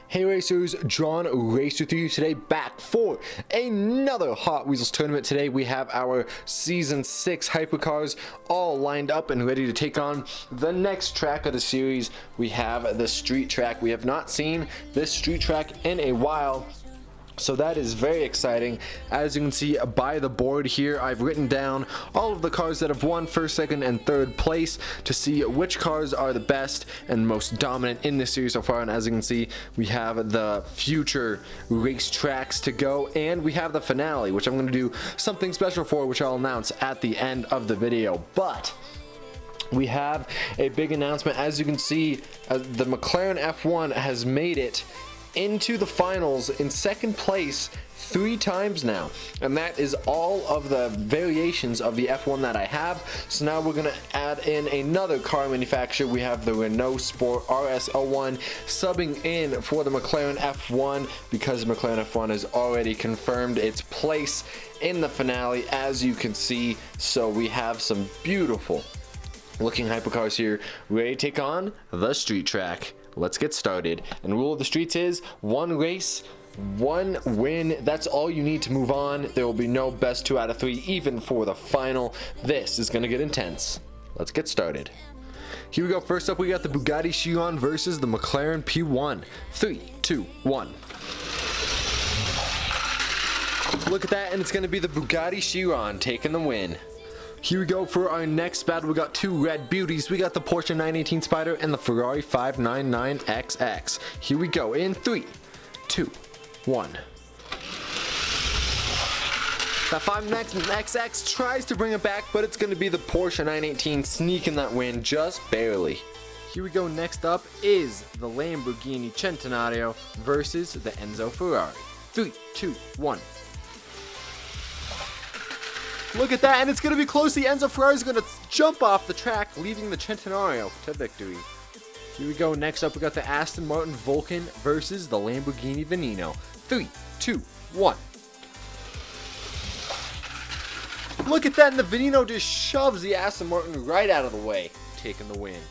Hey racers, JonRacer3 today, back for another Hot Wheels tournament. Today we have our Season 6 hypercars all lined up and ready to take on the next track of the series. We have the street track. We have not seen this street track in a while, so that is very exciting. As you can see by the board here, I've written down all of the cars that have won first, second, and third place to see which cars are the best and most dominant in this series so far. And as you can see, we have the future race tracks to go, and we have the finale, which I'm going to do something special for, which I'll announce at the end of the video. But we have a big announcement. As you can see, the McLaren F1 has made it into the finals in second place 3 times now, and that is all of the variations of the F1 that I have. So now we're gonna add in another car manufacturer. We have the Renault Sport RS01 subbing in for the McLaren F1 because the McLaren F1 has already confirmed its place in the finale, as you can see. So we have some beautiful looking hypercars here ready to take on the street track. Let's get started. And rule of the streets is 1 race, 1 win. That's all you need to move on. There will be no best 2 out of 3 even for the final. This is gonna get intense. Let's get started. Here we go. First up, we got the Bugatti Chiron versus the McLaren P1. 3, 2, 1. Look at that, and it's gonna be the Bugatti Chiron taking the win. Here we go for our next battle. We got 2 red beauties. We got the Porsche 918 Spider and the Ferrari 599XX. Here we go in 3, 2, 1. That 599XX tries to bring it back, but it's going to be the Porsche 918 sneaking that win just barely. Here we go. Next up is the Lamborghini Centenario versus the Enzo Ferrari. 3, 2, 1. Look at that, and it's going to be close. The Enzo Ferrari is going to jump off the track, leaving the Centenario to victory. Here we go. Next up, we got the Aston Martin Vulcan versus the Lamborghini Veneno. 3, 2, 1. Look at that, and the Veneno just shoves the Aston Martin right out of the way, taking the win.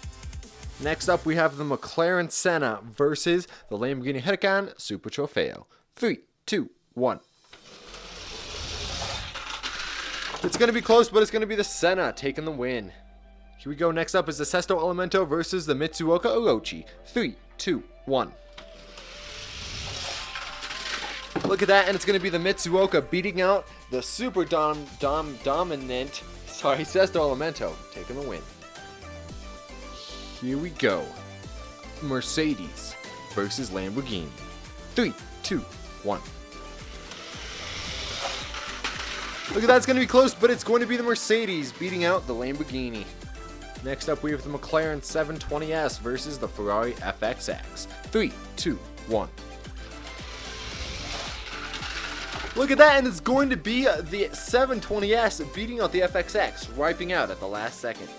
Next up, we have the McLaren Senna versus the Lamborghini Huracan Super Trofeo. 3, 2, 1. It's going to be close, but it's going to be the Senna taking the win. Here we go. Next up is the Sesto Elemento versus the Mitsuoka Orochi. 3, 2, 1. Look at that, and it's going to be the Mitsuoka beating out the super dominant Sesto Elemento taking the win. Here we go. Mercedes versus Lamborghini. 3, 2, 1. Look at that, it's going to be close, but it's going to be the Mercedes beating out the Lamborghini. Next up, we have the McLaren 720S versus the Ferrari FXX. 3, 2, 1. Look at that, and it's going to be the 720S beating out the FXX, wiping out at the last second.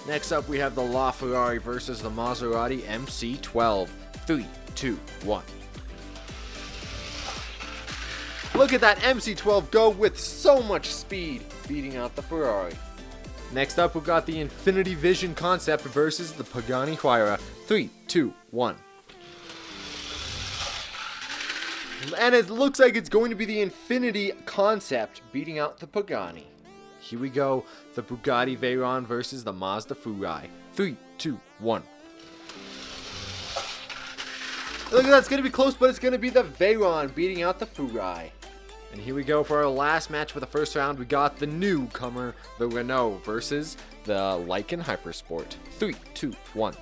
Next up, we have the LaFerrari versus the Maserati MC12. 3, 2, 1. Look at that MC12 go with so much speed, beating out the Ferrari. Next up, we've got the Infinity Vision Concept versus the Pagani Huayra. 3, 2, 1. And it looks like it's going to be the Infinity Concept beating out the Pagani. Here we go, the Bugatti Veyron versus the Mazda Furai. 3, 2, 1. Look at that, it's going to be close, but it's going to be the Veyron beating out the Furai. And here we go for our last match for the first round. We got the newcomer, the Renault, versus the Lykan Hypersport. 3, 2, 1.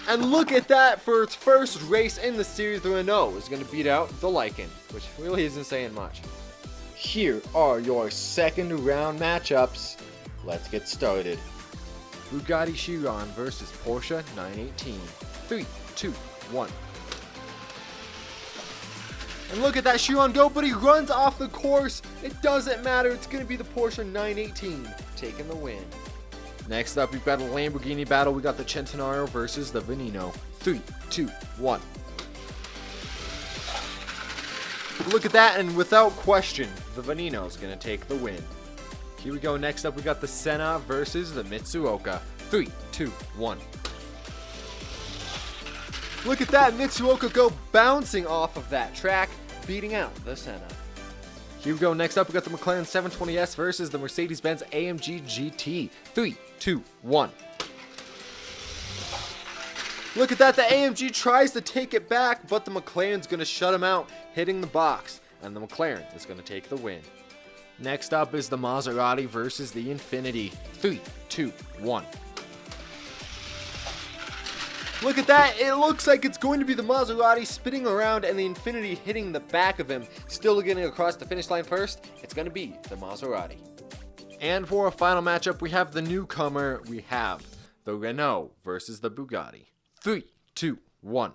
And look at that, for its first race in the series, the Renault is going to beat out the Lykan, which really isn't saying much. Here are your second round matchups. Let's get started. Bugatti Chiron versus Porsche 918. 3, 2, 1. And look at that Chiron go, but he runs off the course. It doesn't matter. It's going to be the Porsche 918 taking the win. Next up, we've got a Lamborghini battle. We got the Centenario versus the Veneno. 3, 2, 1. Look at that, and without question, the Veneno is going to take the win. Here we go. Next up, we got the Senna versus the Mitsuoka. 3, 2, 1. Look at that, Mitsuoka go bouncing off of that track, beating out the Senna. Here we go, next up we got the McLaren 720S versus the Mercedes-Benz AMG GT. 3, 2, 1. Look at that, the AMG tries to take it back, but the McLaren's going to shut him out, hitting the box, and the McLaren is going to take the win. Next up is the Maserati versus the Infiniti. 3, 2, 1. Look at that, it looks like it's going to be the Maserati spinning around and the Infiniti hitting the back of him, still getting across the finish line first. It's going to be the Maserati. And for our final matchup, we have the newcomer. We have the Renault versus the Bugatti. 3, 2, 1.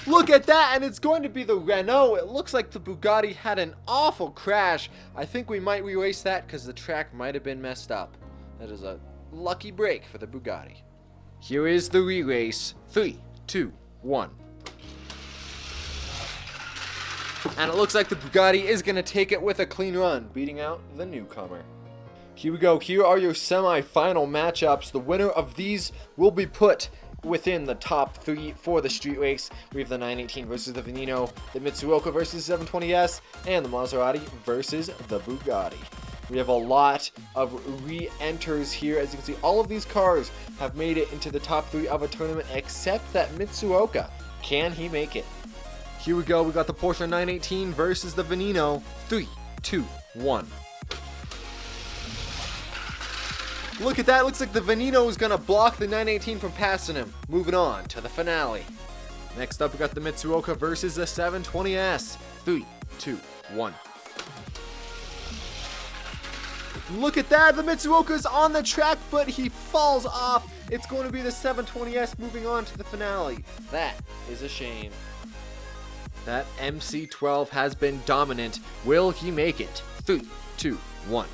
Look at that, and it's going to be the Renault. It looks like the Bugatti had an awful crash. I think we might re-race that because the track might have been messed up. That is a lucky break for the Bugatti. Here is the re-race. 3, 2, 1. And it looks like the Bugatti is going to take it with a clean run, beating out the newcomer. Here we go. Here are your semi-final matchups. The winner of these will be put within the top 3 for the street race. We have the 918 versus the Veneno, the Mitsuoka versus 720S, and the Maserati versus the Bugatti. We have a lot of re-enters here. As you can see, all of these cars have made it into the top 3 of a tournament except that Mitsuoka. Can he make it? Here we go. We got the Porsche 918 versus the Veneno. 3, 2, 1. Look at that, looks like the Veneno is going to block the 918 from passing him. Moving on to the finale. Next up, we got the Mitsuoka versus the 720S. 3, 2, 1. Look at that, the Mitsuoka is on the track, but he falls off. It's going to be the 720S moving on to the finale. That is a shame. That MC12 has been dominant. Will he make it? 3, 2, 1.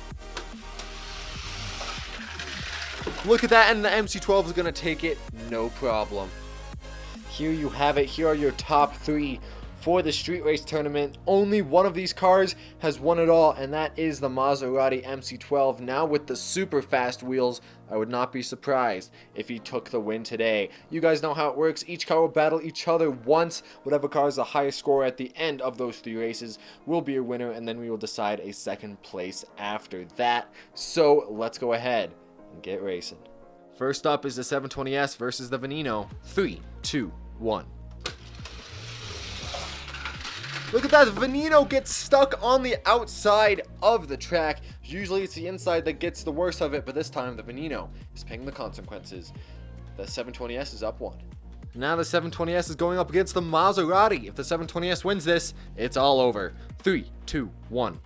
Look at that, and the MC12 is going to take it, no problem. Here you have it. Here are your top 3 for the street race tournament. Only one of these cars has won it all, and that is the Maserati MC12. Now with the super fast wheels, I would not be surprised if he took the win today. You guys know how it works. Each car will battle each other once. Whatever car is the highest score at the end of those 3 races will be a winner, and then we will decide a second place after that. So let's go ahead and get racing. First up is the 720S versus the Veneno. 3, 2, 1. Look at that, the Veneno gets stuck on the outside of the track. Usually it's the inside that gets the worst of it, but this time the Veneno is paying the consequences. The 720S is up 1. Now the 720S is going up against the Maserati. If the 720S wins this, it's all over. 3, 2, 1.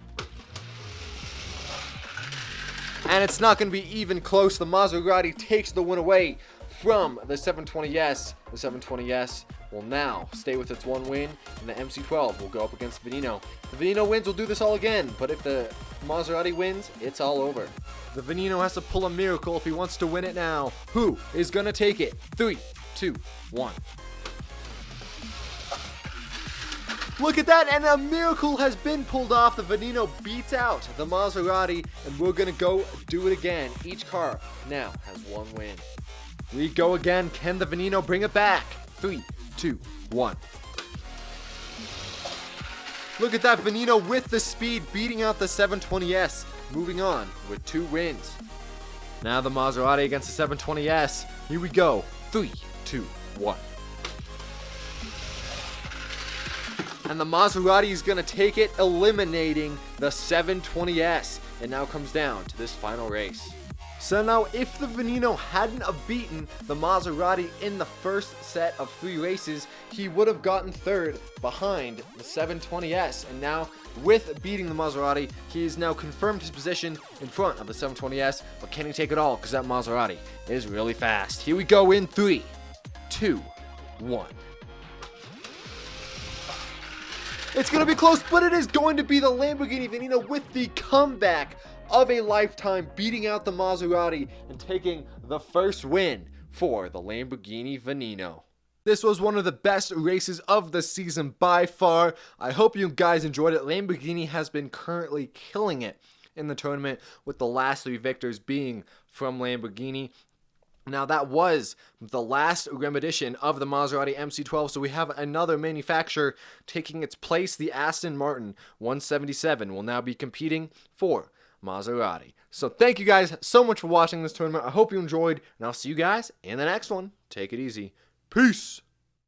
And it's not going to be even close. The Maserati takes the win away from the 720S. The 720S will now stay with its 1 win, and the MC12 will go up against the Veneno. If the Veneno wins, we'll do this all again, but if the Maserati wins, it's all over. The Veneno has to pull a miracle if he wants to win it now. Who is going to take it? 3, 2, 1. Look at that, and a miracle has been pulled off. The Veneno beats out the Maserati, and we're going to go do it again. Each car now has 1 win. We go again. Can the Veneno bring it back? 3, 2, 1. Look at that, Veneno with the speed beating out the 720S, moving on with 2 wins. Now the Maserati against the 720S. Here we go. 3, 2, 1. And the Maserati is going to take it, eliminating the 720S. It now comes down to this final race. So now, if the Veneno hadn't have beaten the Maserati in the first set of 3 races, he would have gotten 3rd behind the 720S. And now, with beating the Maserati, he has now confirmed his position in front of the 720S. But can he take it all? Because that Maserati is really fast. Here we go in 3, 2, 1. It's going to be close, but it is going to be the Lamborghini Veneno with the comeback of a lifetime, beating out the Maserati and taking the first win for the Lamborghini Veneno. This was one of the best races of the season by far. I hope you guys enjoyed it. Lamborghini has been currently killing it in the tournament, with the last 3 victors being from Lamborghini. Now that was the last REM edition of the Maserati MC12, so we have another manufacturer taking its place. The Aston Martin 177 will now be competing for Maserati. So thank you guys so much for watching this tournament. I hope you enjoyed, and I'll see you guys in the next one. Take it easy. Peace!